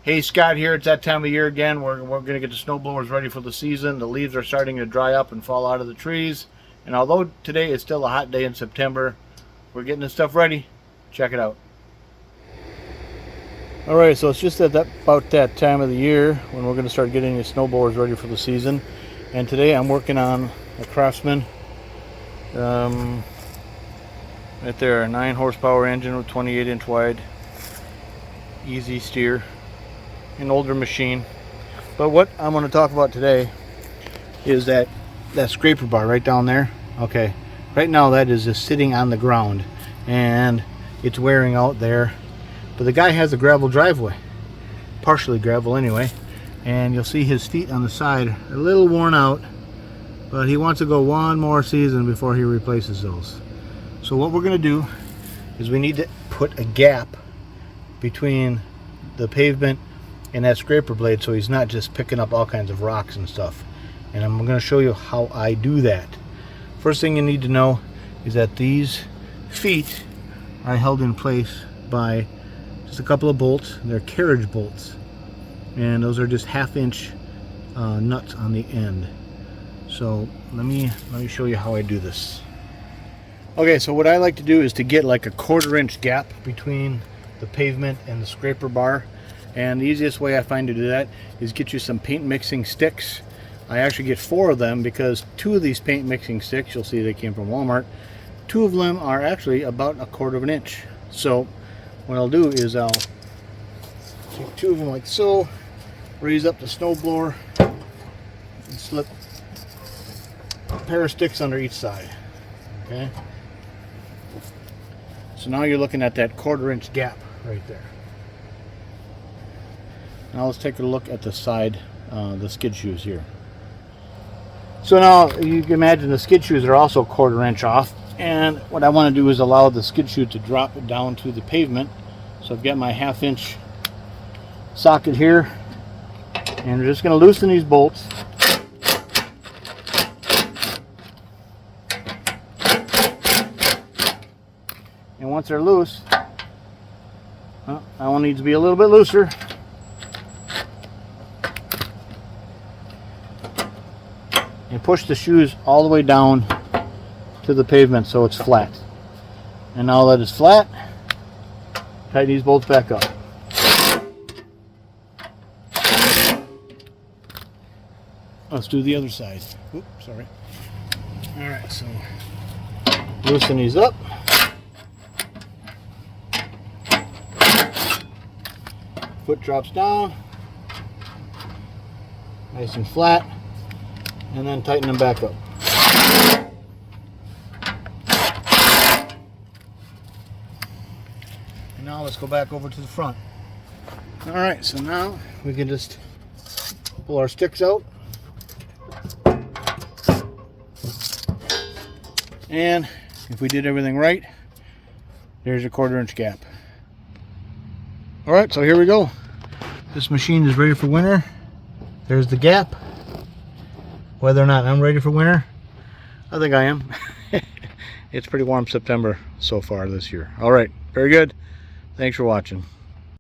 Hey, Scott here. It's that time of year again. We're going to get the snowblowers ready for the season. The leaves are starting to dry up and fall out of the trees. And although today is still a hot day in September, we're getting this stuff ready. Check it out. Alright, so it's just about that time of the year when we're going to start getting the snowblowers ready for the season. And today I'm working on a Craftsman. Right there, a 9 horsepower engine with 28 inch wide. Easy steer. An older machine. But what I'm going to talk about today is that scraper bar right down there. Okay, right now that is just sitting on the ground and it's wearing out there. But the guy has a gravel driveway, partially gravel anyway, and you'll see his feet on the side are a little worn out, but he wants to go one more season before he replaces those. So what we're going to do is we need to put a gap between the pavement and that scraper blade so he's not just picking up all kinds of rocks and stuff. And I'm going to show you how I do that. First thing you need to know is that these feet are held in place by just a couple of bolts. They're carriage bolts, and those are just 1/2 inch nuts on the end. So let me show you how I do this. Okay, so what I like to do is to get like a 1/4 inch gap between the pavement and the scraper bar. And the easiest way I find to do that is get you some paint mixing sticks. I actually get 4 of them because 2 of these paint mixing sticks, you'll see they came from Walmart, 2 of them are actually about 1/4 inch. So what I'll do is I'll take 2 of them like so, raise up the snowblower, and slip a pair of sticks under each side. Okay. So now you're looking at that 1/4 inch gap right there. Now let's take a look at the side, the skid shoes here. So now you can imagine the skid shoes are also 1/4 inch off, and what I want to do is allow the skid shoe to drop down to the pavement. So I've got my 1/2 inch socket here, and we're just going to loosen these bolts. And once they're loose, that one needs to be a little bit looser. And push the shoes all the way down to the pavement so it's flat. And now that it's flat, tighten these bolts back up. Let's do the other side. Oops, sorry. Alright, so loosen these up. Foot drops down. Nice and flat. And then tighten them back up. And now let's go back over to the front. Alright, so now we can just pull our sticks out. And if we did everything right, there's your 1/4 inch gap. Alright, so here we go. This machine is ready for winter. There's the gap. Whether or not I'm ready for winter, I think I am. It's pretty warm September so far this year. Alright, very good. Thanks for watching.